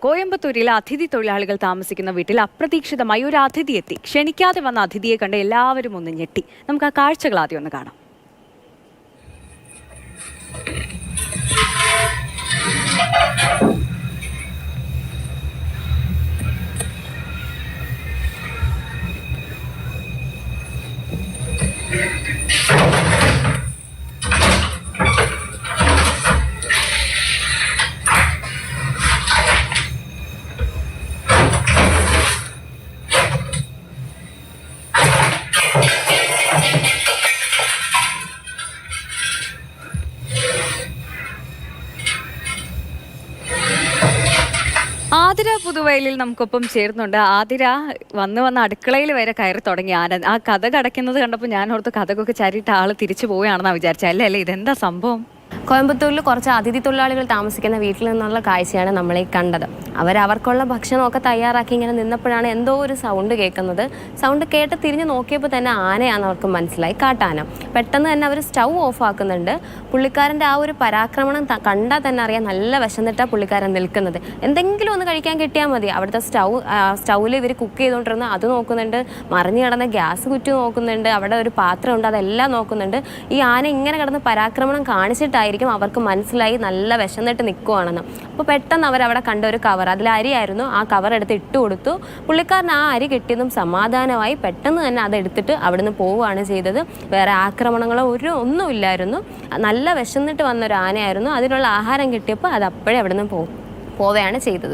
കോയമ്പത്തൂരിലെ അതിഥി തൊഴിലാളികൾ താമസിക്കുന്ന വീട്ടിൽ അപ്രതീക്ഷിതമായി ഒരു അതിഥി എത്തി. ക്ഷണിക്കാതെ വന്ന അതിഥിയെ കണ്ട് എല്ലാവരും ഒന്ന് ഞെട്ടി. നമുക്ക് ആ കാഴ്ചകൾ ആദ്യം ഒന്ന് കാണാം. ആതിര പുതുവയലിൽ നമുക്കൊപ്പം ചേർന്നുണ്ട്. ആതിര വന്ന് അടുക്കളയിൽ വരെ കയറി തുടങ്ങി ആന. ആ കഥ കടക്കുന്നത് കണ്ടപ്പോൾ ഞാൻ ഓർത്ത് കഥകൊക്കെ ചരിയിട്ട് ആള് തിരിച്ചു പോവുകയാണെന്നാണ് വിചാരിച്ചത്. അല്ലേ ഇതെന്താ സംഭവം? കോയമ്പത്തൂരിൽ കുറച്ച് അതിഥി തൊഴിലാളികൾ താമസിക്കുന്ന വീട്ടിൽ നിന്നുള്ള കാഴ്ചയാണ് നമ്മളീ കണ്ടത്. അവർക്കുള്ള ഭക്ഷണമൊക്കെ തയ്യാറാക്കി ഇങ്ങനെ നിന്നപ്പോഴാണ് എന്തോ ഒരു സൗണ്ട് കേൾക്കുന്നത്. സൗണ്ട് കേട്ട് തിരിഞ്ഞ് നോക്കിയപ്പോൾ തന്നെ ആനയാണെന്ന് അവർക്ക് മനസ്സിലായി, കാട്ടാന. പെട്ടെന്ന് തന്നെ അവർ സ്റ്റൗ ഓഫ് ആക്കുന്നുണ്ട്. പുള്ളിക്കാരൻ്റെ ആ ഒരു പരാക്രമണം കണ്ടാൽ തന്നെ അറിയാം, നല്ല വിശന്നിട്ടാണ് പുള്ളിക്കാരൻ നിൽക്കുന്നത്. എന്തെങ്കിലും ഒന്ന് കഴിക്കാൻ കിട്ടിയാൽ മതി. അവിടുത്തെ സ്റ്റൗവിൽ ഇവർ കുക്ക് ചെയ്തുകൊണ്ടിരുന്ന അത് നോക്കുന്നുണ്ട്, മറിഞ്ഞു കിടന്ന ഗ്യാസ് കുറ്റി നോക്കുന്നുണ്ട്, അവിടെ ഒരു പാത്രം ഉണ്ട് അതെല്ലാം നോക്കുന്നുണ്ട്. ഈ ആന ഇങ്ങനെ കിടന്ന് പരാക്രമണം കാണിച്ചിട്ടായിരിക്കും അവർക്ക് മനസ്സിലായി നല്ല വിശന്നിട്ട് നിൽക്കുവാണെന്ന്. അപ്പോൾ പെട്ടെന്ന് അവരവിടെ കണ്ട ഒരു കവർ, അതിൽ അരിയായിരുന്നു, ആ കവർ എടുത്ത് ഇട്ട് കൊടുത്തു. പുള്ളിക്കാരൻ ആ അരി കിട്ടിയതും സമാധാനമായി പെട്ടെന്ന് തന്നെ അതെടുത്തിട്ട് അവിടുന്ന് പോവുകയാണ് ചെയ്തത്. വേറെ ആക്രമണങ്ങളോ ഒന്നുമില്ലായിരുന്നു. നല്ല വിശന്നിട്ട് വന്നൊരു ആനയായിരുന്നു. അതിനുള്ള ആഹാരം കിട്ടിയപ്പോൾ അത് അപ്പോഴേ അവിടുന്ന് പോവുകയാണ് ചെയ്തത്.